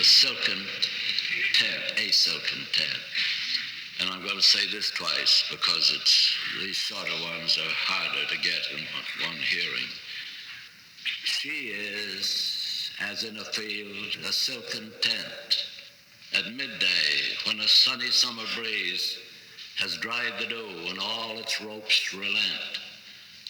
the silken tent, a silken tent. And I'm going to say this twice because these shorter ones are harder to get in one hearing. She is, as in a field, a silken tent. At midday, when a sunny summer breeze has dried the dew and all its ropes relent,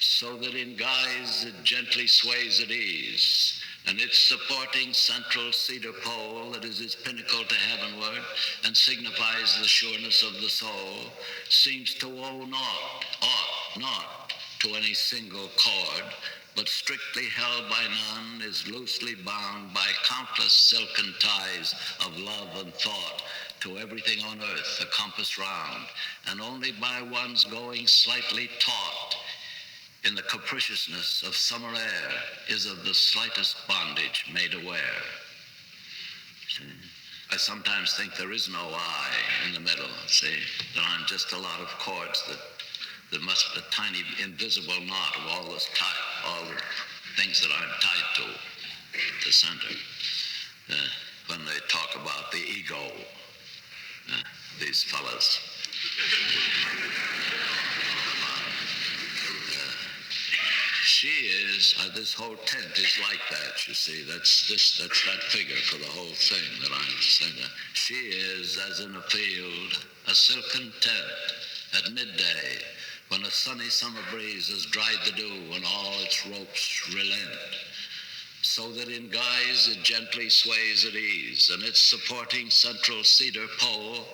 so that in guise it gently sways at ease, and its supporting central cedar pole that is its pinnacle to heavenward and signifies the sureness of the soul, seems to owe naught to any single cord, but strictly held by none, is loosely bound by countless silken ties of love and thought to everything on earth, the compass round, and only by one's going slightly taut in the capriciousness of summer air is of the slightest bondage made aware. See? I sometimes think there is no I in the middle, see? There aren't just a lot of cords that must be a tiny invisible knot of all the things that I'm tied to the center. When they talk about the ego, these fellas. She is, this whole tent is like that, you see. That's that figure for the whole thing that I'm saying. She is, as in a field, a silken tent at midday, when a sunny summer breeze has dried the dew and all its ropes relent, so that in guise it gently sways at ease, and its supporting central cedar pole,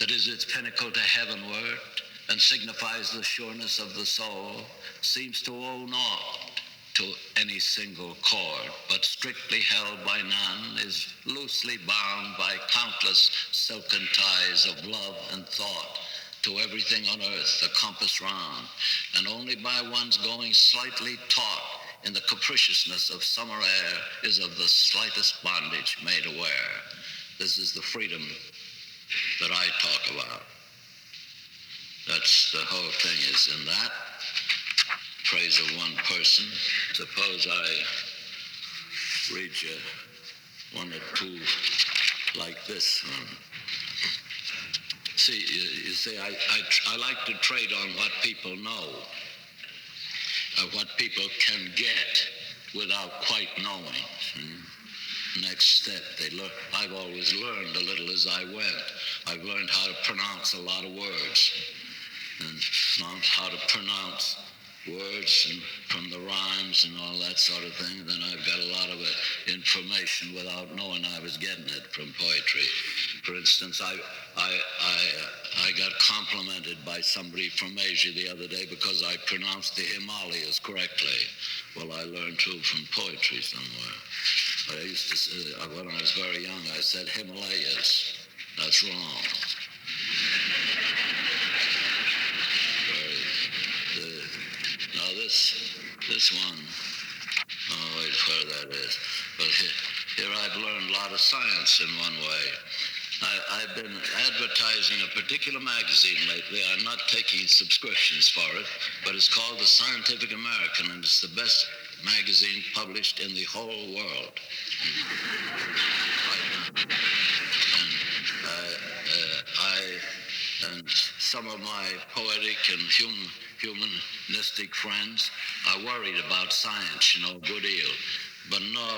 that is its pinnacle to heavenward, and signifies the sureness of the soul, seems to owe naught to any single cord, but strictly held by none, is loosely bound by countless silken ties of love and thought to everything on earth, the compass round, and only by one's going slightly taut in the capriciousness of summer air is of the slightest bondage made aware. This is the freedom that I talk about. That's the whole thing is in that praise of one person. Suppose I read you one or two like this one. See, you see, I like to trade on what people know, what people can get without quite knowing. Next step, I've always learned a little as I went. I've learned how to pronounce a lot of words, and how to pronounce words and from the rhymes and all that sort of thing. Then I've got a lot of information without knowing I was getting it from poetry. For instance, I got complimented by somebody from Asia the other day because I pronounced the Himalayas correctly. Well, I learned too from poetry somewhere. But I used to say, when I was very young, I said Himalayas. That's wrong. Now this one, oh wait, where that is. But here I've learned a lot of science in one way. I've been advertising a particular magazine lately. I'm not taking subscriptions for it, but it's called The Scientific American, and it's the best magazine published in the whole world. And some of my poetic and humanistic friends are worried about science, a good deal. But no,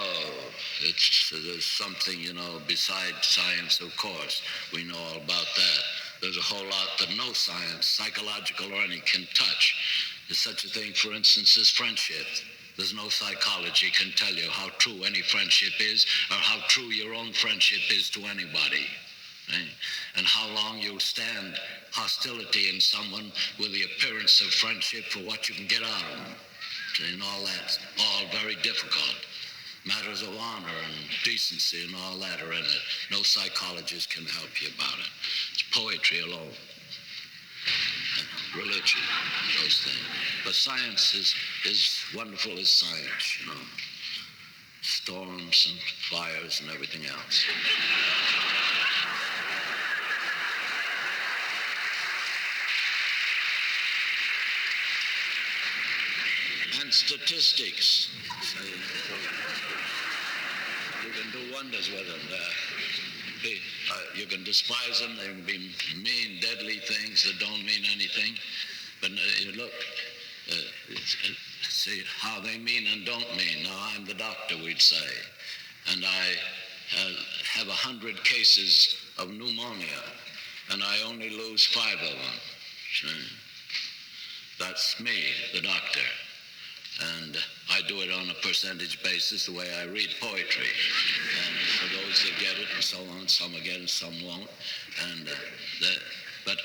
there's something, besides science, of course. We know all about that. There's a whole lot that no science, psychological or any, can touch. There's such a thing, for instance, as friendship. There's no psychology can tell you how true any friendship is or how true your own friendship is to anybody. Right? And how long you'll stand hostility in someone with the appearance of friendship for what you can get out of them. And all that's all very difficult. Matters of honor and decency and all that are in it. No psychologist can help you about it. It's poetry alone. Religion, those things. But science is wonderful as science, Storms and fires and everything else. And statistics. You can do wonders with them. You can despise them. They can be mean, deadly things that don't mean anything. But you look, see how they mean and don't mean. Now, I'm the doctor, we'd say, and I have 100 cases of pneumonia, and I only lose 5 of them. See? That's me, the doctor. And I do it on a percentage basis, the way I read poetry. And for those that get it and so on, some will get it, some won't. And but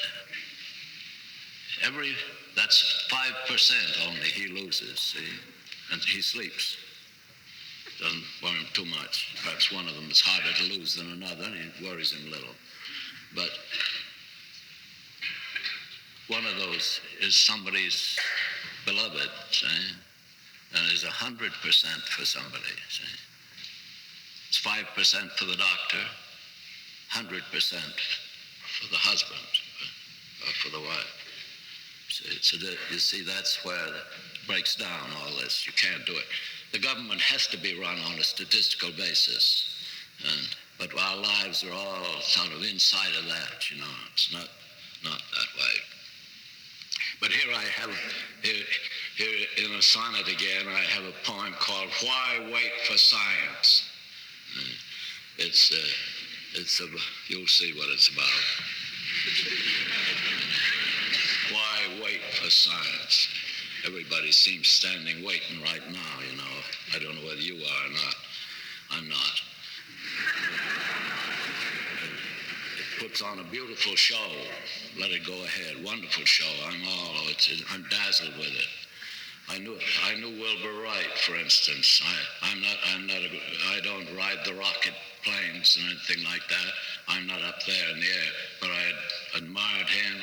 that's 5% only he loses, see? And he sleeps. Doesn't worry him too much. Perhaps one of them is harder to lose than another, and it worries him little. But one of those is somebody's beloved, see? And is 100% for somebody, see? It's 5% for the doctor, 100% for the husband, or for the wife. So you see, that's where it breaks down, all this. You can't do it. The government has to be run on a statistical basis, but our lives are all sort of inside of that, you know. It's not that way. But here I have, here in a sonnet again, I have a poem called Why Wait for Science? You'll see what it's about. Why wait for science? Everybody seems standing waiting right now, you know. I don't know whether you are or not. I'm not. It puts on a beautiful show. Let it go ahead. Wonderful show. I'm dazzled with it. I knew Wilbur Wright, for instance. I don't ride the rocket planes and anything like that. I'm not up there in the air, but I had admired him,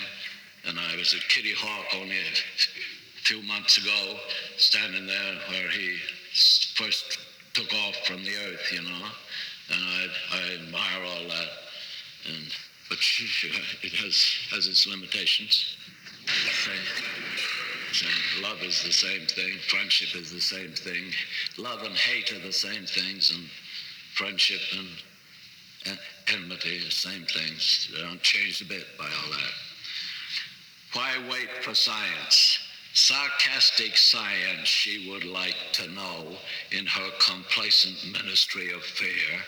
and I was at Kitty Hawk only a few months ago, standing there where he first took off from the earth, you know, and I admire all that, but it has its limitations. Love is the same thing. Friendship is the same thing. Love and hate are the same things, and friendship and enmity are the same things. They don't change a bit by all that. Why wait for science? Sarcastic science, she would like to know, in her complacent ministry of fear,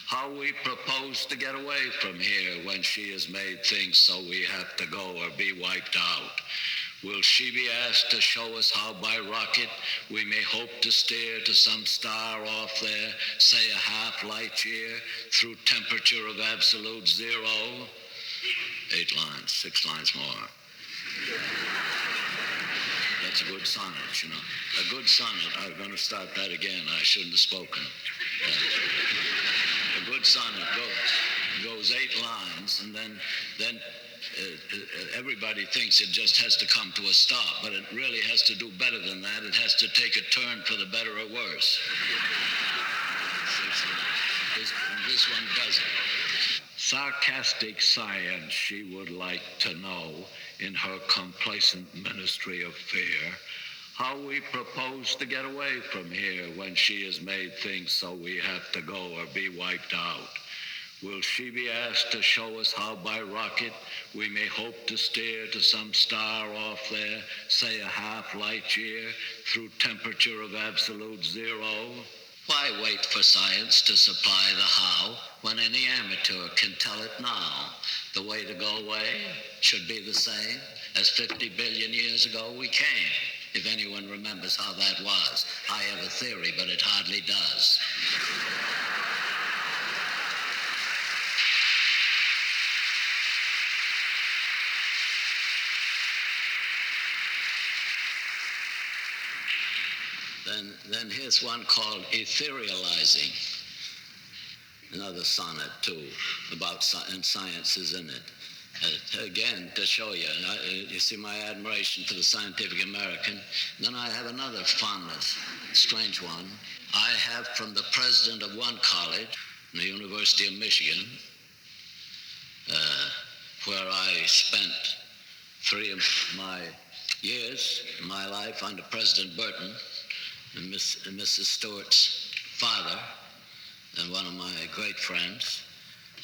how we propose to get away from here when she has made things so we have to go or be wiped out. Will she be asked to show us how by rocket we may hope to steer to some star off there, say a half light year, through temperature of absolute 0? 8 lines, 6 lines more. That's a good sonnet, you know. A good sonnet. I'm going to start that again. I shouldn't have spoken. A good sonnet goes 8 lines, and then everybody thinks it just has to come to a stop, but it really has to do better than that. It has to take a turn for the better or worse. This one doesn't. Sarcastic science, she would like to know, in her complacent ministry of fear, how we propose to get away from here when she has made things so we have to go or be wiped out. Will she be asked to show us how by rocket we may hope to steer to some star off there, say a half light year, through temperature of absolute 0? Why wait for science to supply the how when any amateur can tell it now? The way to go away should be the same as 50 billion years ago we came, if anyone remembers how that was. I have a theory, but it hardly does. Then here's one called Etherealizing, another sonnet too, about and science is in it. Again, to show you, you see my admiration for the Scientific American. Then I have another fondness, strange one. I have from the president of one college, the University of Michigan, where I spent 3 of my years in my life under President Burton, and Mrs. Stewart's father, and one of my great friends.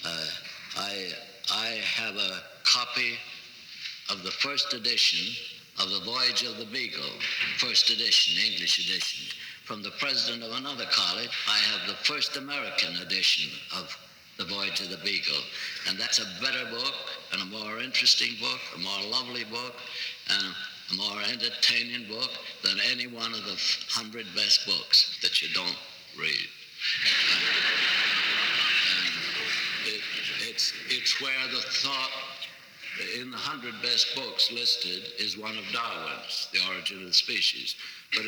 I have a copy of the first edition of The Voyage of the Beagle, first edition, English edition. From the president of another college, I have the first American edition of The Voyage of the Beagle. And that's a better book, and a more interesting book, a more lovely book, and a more entertaining book than any one of the 100 best books that you don't read. It's where the thought in the 100 best books listed is one of Darwin's, The Origin of the Species. But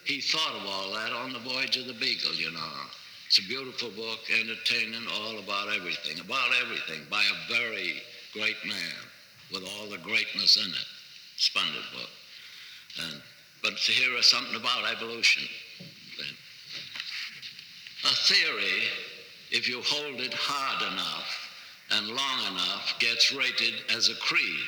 he thought of all that on The Voyage of the Beagle, you know. It's a beautiful book, entertaining, all about everything, by a very great man with all the greatness in it. Splendid book. But here is something about evolution. A theory, if you hold it hard enough and long enough, gets rated as a creed,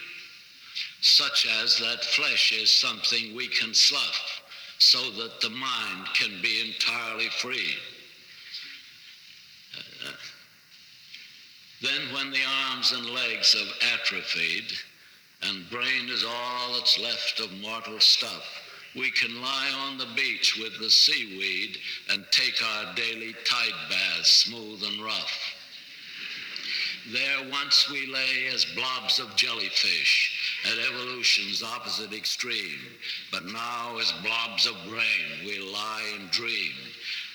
such as that flesh is something we can slough so that the mind can be entirely free. Then when the arms and legs have atrophied and brain is all that's left of mortal stuff, we can lie on the beach with the seaweed and take our daily tide baths smooth and rough. There once we lay as blobs of jellyfish at evolution's opposite extreme, but now as blobs of brain we lie and dream,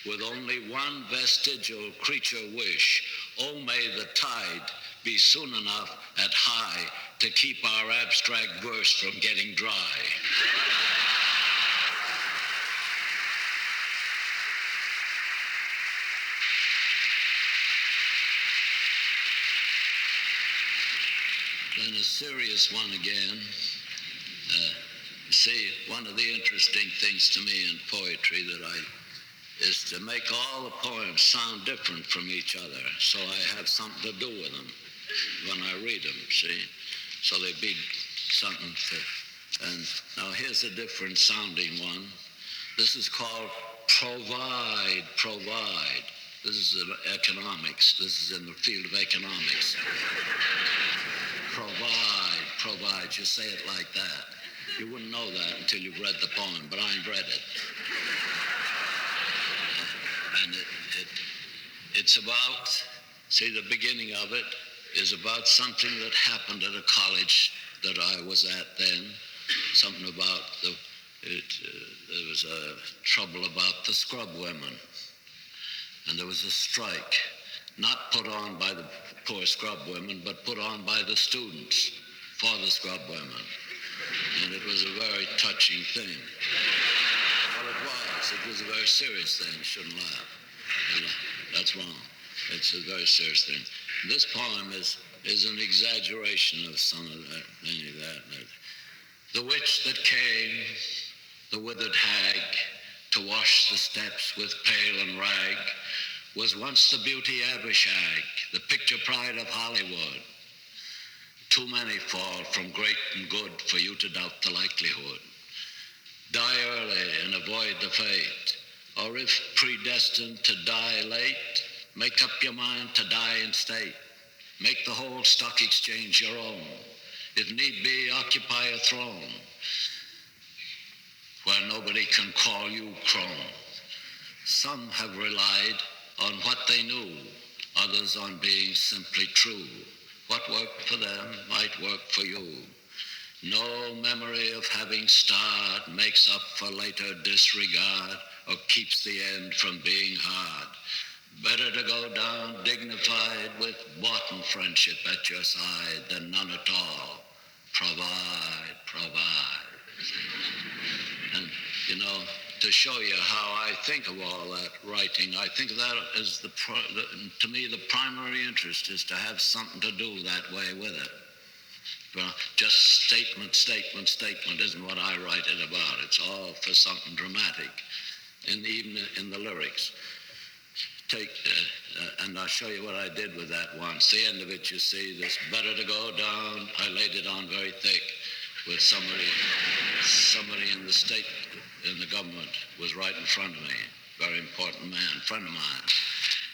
with only one vestigial creature wish: oh, may the tide be soon enough at high to keep our abstract verse from getting dry. Then a serious one again. See, one of the interesting things to me in poetry is to make all the poems sound different from each other, so I have something to do with them when I read them, see? So they be something to, and now here's a different sounding one. This is called Provide. This is economics. This is in the field of economics. Provide, you say it like that. You wouldn't know that until you've read the poem, but I've read it. And it's about, see, the beginning of it is about something that happened at a college that I was at then, something about there was a trouble about the scrub women, and there was a strike, not put on by the poor scrub women, but put on by the students for the scrub women. And it was a very touching thing. Well, it was a very serious thing. You shouldn't laugh. That's wrong. It's a very serious thing. This poem is an exaggeration of some of that, any of that. The witch that came, the withered hag, to wash the steps with pail and rag, was once the beauty Abishag, the picture pride of Hollywood. Too many fall from great and good for you to doubt the likelihood. Die early and avoid the fate, or if predestined to die late, make up your mind to die in state. Make the whole stock exchange your own. If need be, occupy a throne where nobody can call you crone. Some have relied on what they knew, others on being simply true. What worked for them might work for you. No memory of having starred makes up for later disregard or keeps the end from being hard. Better to go down dignified with boughten friendship at your side than none at all. Provide. And, you know, to show you how I think of all that writing, I think of that as, to me, the primary interest is to have something to do that way with it. Well, just statement isn't what I write it about. It's all for something dramatic, even in the lyrics. And I'll show you what I did with that once. The end of it, you see, this better to go down. I laid it on very thick with somebody in the state, in the government, was right in front of me. Very important man, friend of mine.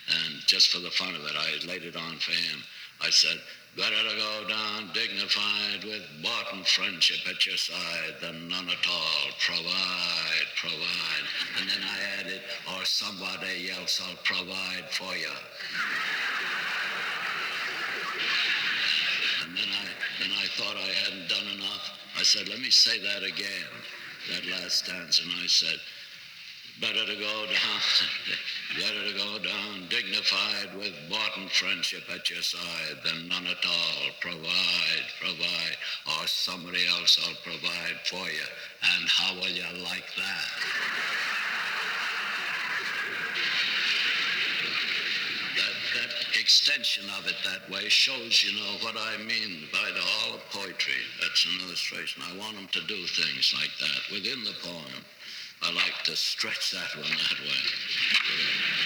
And just for the fun of it, I laid it on for him. I said, better to go down dignified with bought friendship at your side than none at all. Provide, provide. And then I added, or somebody else will provide for you. And then I thought I hadn't done enough. I said, let me say that again, that last stanza. And I said, better to go down dignified with bought friendship at your side than none at all. Provide, provide, or somebody else will provide for you. And how will you like that? That extension of it that way shows, what I mean by the all of poetry. That's an illustration. I want them to do things like that within the poem. I like to stretch that one that way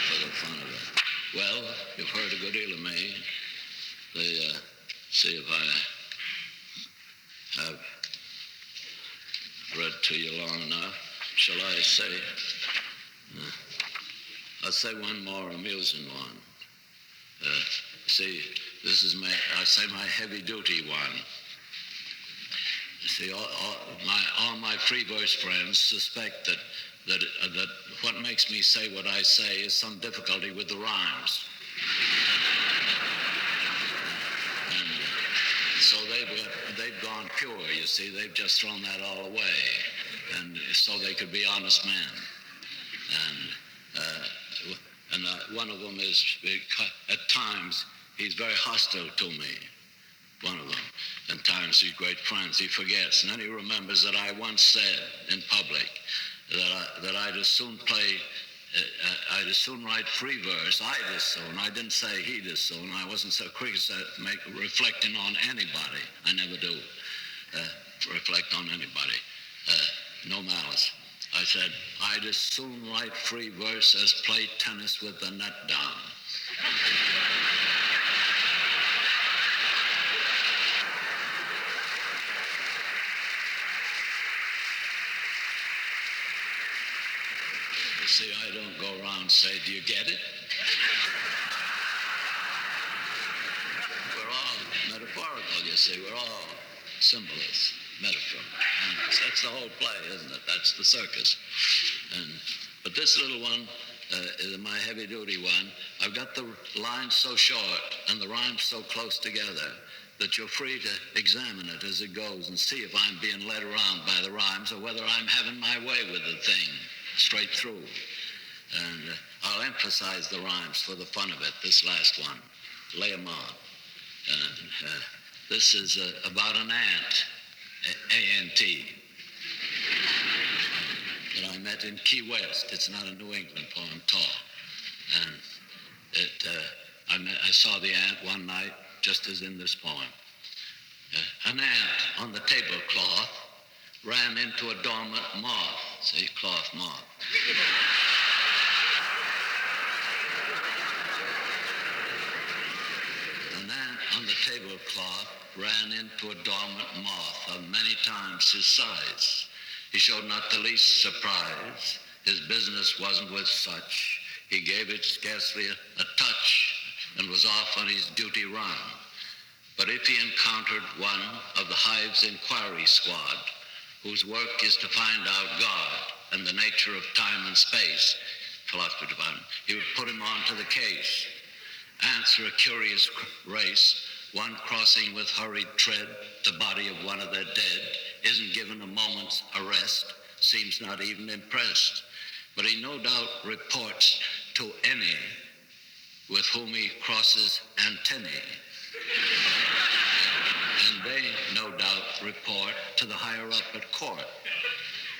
for the fun of it. Well, you've heard a good deal of me. See if I have read to you long enough. Shall I say? I'll say one more amusing one. See, this is my heavy-duty one. See, all my free verse friends suspect that what makes me say what I say is some difficulty with the rhymes. And so they've gone pure, you see. They've just thrown that all away, and so they could be honest men. And one of them is, at times, he's very hostile to me. One of them. And times he's great friends. He forgets. And then he remembers that I once said in public that I'd as soon write free verse. I'd as soon. I didn't say he'd as soon. I wasn't so quick as reflecting on anybody. I never do reflect on anybody. No malice. I said, I'd as soon write free verse as play tennis with the net down. You see, I don't go around and say, do you get it? We're all metaphorical, you see. We're all symbolists, metaphor. And that's the whole play, isn't it? That's the circus. But this little one is my heavy-duty one. I've got the lines so short and the rhymes so close together that you're free to examine it as it goes and see if I'm being led around by the rhymes or whether I'm having my way with the thing straight through. And I'll emphasize the rhymes for the fun of it, this last one. Lay them on. This is about an ant, A-N-T, that I met in Key West. It's not a New England poem at all. And I saw the ant one night, just as in this poem. An ant on the tablecloth ran into a dormant moth. See, cloth moth. An ant on the tablecloth ran into a dormant moth of many times his size. He showed not the least surprise. His business wasn't with such. He gave it scarcely a touch and was off on his duty run. But if he encountered one of the hive's inquiry squad, whose work is to find out God and the nature of time and space, philosophy department, he would put him on to the case. Answer a curious race, one crossing with hurried tread the body of one of their dead, isn't given a moment's arrest, seems not even impressed. But he no doubt reports to any with whom he crosses antennae. And they no doubt report to the higher up at court.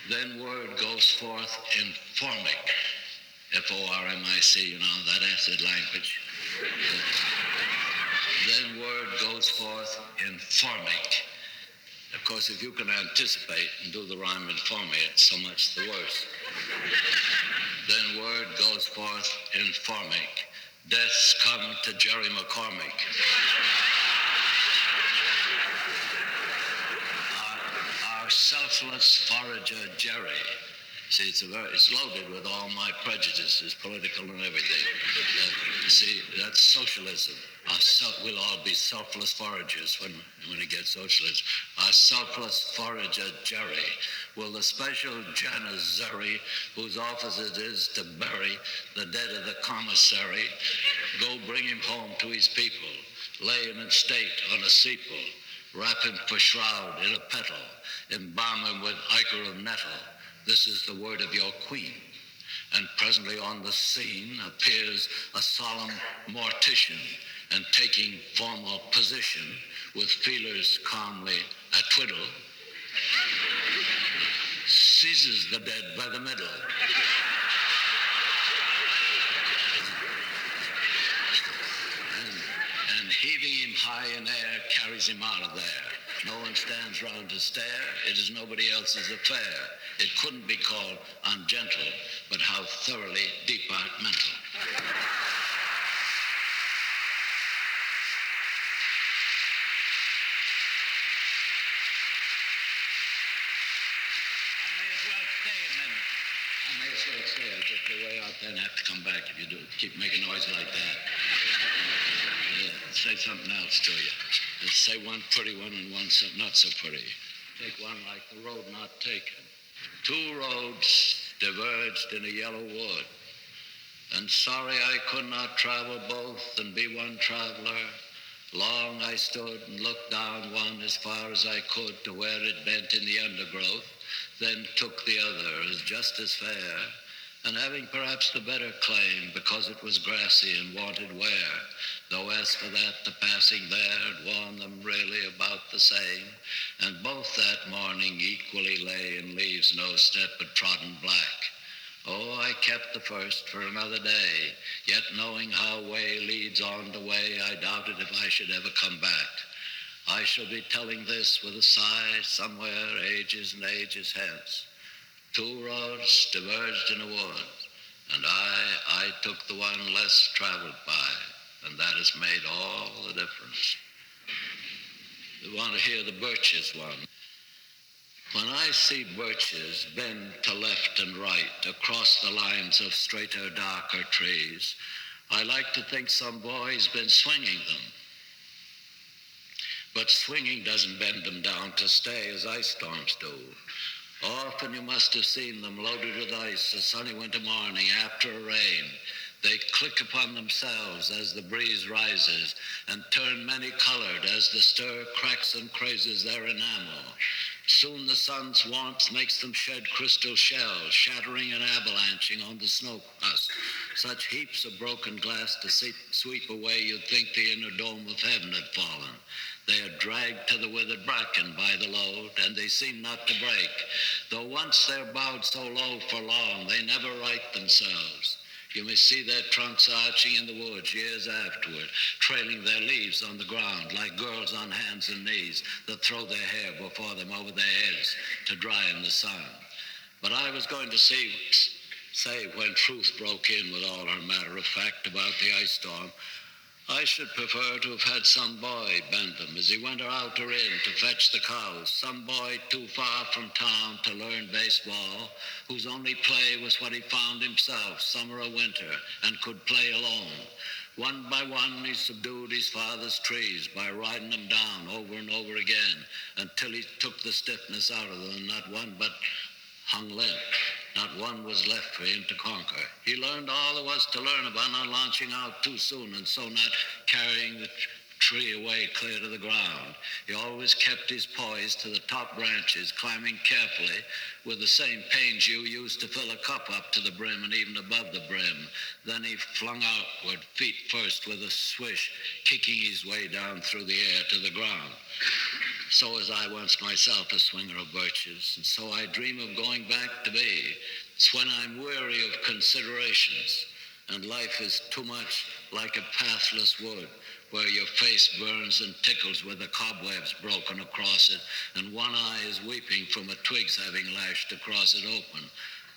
Then word goes forth in formic, F-O-R-M-I-C, that acid language. Then word goes forth in formic. Of course, if you can anticipate and do the rhyme in formic, so much the worse. Then word goes forth in formic. Death's come to Jerry McCormick. Our selfless forager Jerry See, it's loaded with all my prejudices, political and everything. See, that's socialism. We'll all be selfless foragers when it gets socialist. A selfless forager, Jerry, will the special Janizary, whose office it is to bury the dead of the commissary, go bring him home to his people, lay him in state on a steeple, wrap him for shroud in a petal, embalm him with ichor of nettle. This is the word of your queen. And presently on the scene appears a solemn mortician, and taking formal position with feelers calmly a twiddle, seizes the dead by the middle. And heaving him high in air, carries him out of there. No one stands round to stare. It is nobody else's affair. It couldn't be called ungentle, but how thoroughly departmental. Just go way out there and have to come back if you do keep making noise like that. Say something else to you. Let's say one pretty one and one not so pretty. Take one like the road not taken. Two roads diverged in a yellow wood, and sorry I could not travel both and be one traveler. Long I stood and looked down one as far as I could to where it bent in the undergrowth, then took the other as just as fair, and having perhaps the better claim because it was grassy and wanted wear, though as for that the passing there had worn them really about the same, and both that morning equally lay in leaves no step but trodden black. Oh, I kept the first for another day, yet knowing how way leads on to way, I doubted if I should ever come back. I shall be telling this with a sigh somewhere ages and ages hence. Two roads diverged in a wood, and I took the one less traveled by, and that has made all the difference. You want to hear the birches one? When I see birches bend to left and right across the lines of straighter, darker trees, I like to think some boy's been swinging them. But swinging doesn't bend them down to stay as ice storms do. Often you must have seen them loaded with ice a sunny winter morning after a rain. They click upon themselves as the breeze rises and turn many-colored as the stir cracks and crazes their enamel. Soon the sun's warmth makes them shed crystal shells, shattering and avalanching on the snow crust. Such heaps of broken glass to sweep away you'd think the inner dome of heaven had fallen. They are dragged to the withered bracken by the load, and they seem not to break. Though once they're bowed so low for long, they never right themselves. You may see their trunks arching in the woods years afterward, trailing their leaves on the ground like girls on hands and knees that throw their hair before them over their heads to dry in the sun. But I was going to say when truth broke in with all her matter of fact about the ice storm, I should prefer to have had some boy bend them as he went out or in to fetch the cows, some boy too far from town to learn baseball, whose only play was what he found himself, summer or winter, and could play alone. One by one he subdued his father's trees by riding them down over and over again until he took the stiffness out of them, not one but hung limp. Not one was left for him to conquer. He learned all there was to learn about not launching out too soon and so not carrying the tree away clear to the ground. He always kept his poise to the top branches, climbing carefully with the same pains you use to fill a cup up to the brim and even above the brim. Then he flung outward, feet first with a swish, kicking his way down through the air to the ground. So was I once myself a swinger of birches, and so I dream of going back to be. It's when I'm weary of considerations, and life is too much like a pathless wood, where your face burns and tickles with the cobwebs broken across it, and one eye is weeping from a twig's having lashed across it open.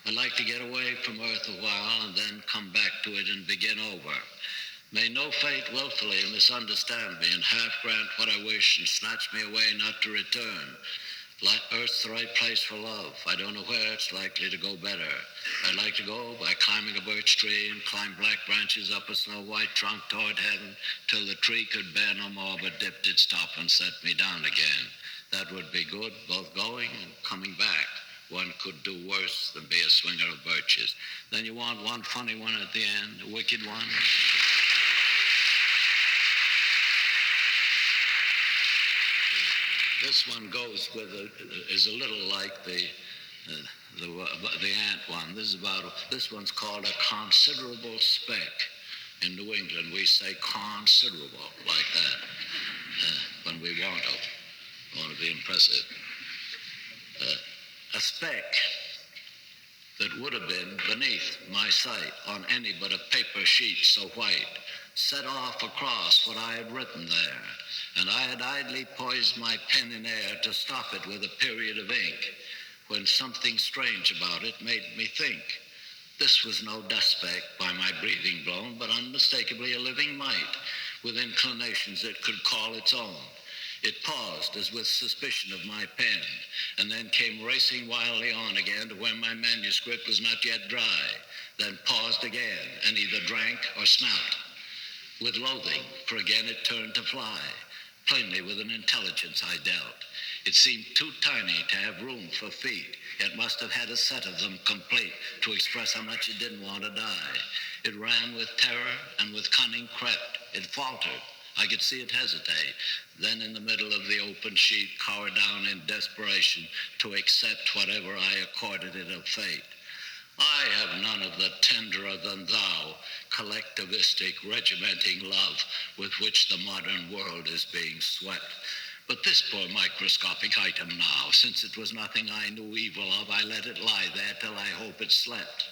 I like to get away from earth a while and then come back to it and begin over. May no fate willfully misunderstand me and half grant what I wish and snatch me away not to return. Earth's the right place for love. I don't know where it's likely to go better. I'd like to go by climbing a birch tree and climb black branches up a snow-white trunk toward heaven till the tree could bear no more but dipped its top and set me down again. That would be good, both going and coming back. One could do worse than be a swinger of birches. Then you want one funny one at the end, a wicked one. This one goes with is a little like the ant one. This one's called a considerable speck. In New England, we say considerable like that when we want to be impressive. A speck that would have been beneath my sight on any but a paper sheet so white, set off across what I had written there, and I had idly poised my pen in air to stop it with a period of ink, when something strange about it made me think. This was no dust speck by my breathing blown, but unmistakably a living mite, with inclinations it could call its own. It paused as with suspicion of my pen, and then came racing wildly on again to where my manuscript was not yet dry, then paused again, and either drank or smelt. With loathing, for again it turned to fly, plainly with an intelligence I dealt. It seemed too tiny to have room for feet, yet must have had a set of them complete to express how much it didn't want to die. It ran with terror and with cunning crept. It faltered. I could see it hesitate. Then in the middle of the open sheet, cower down in desperation to accept whatever I accorded it of fate. I have none of the tenderer than thou, collectivistic, regimenting love with which the modern world is being swept. But this poor microscopic item now, since it was nothing I knew evil of, I let it lie there till I hope it slept.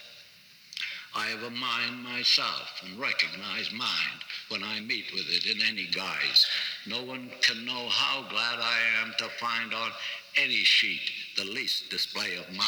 I have a mind myself and recognize mind when I meet with it in any guise. No one can know how glad I am to find on any sheet the least display of mine.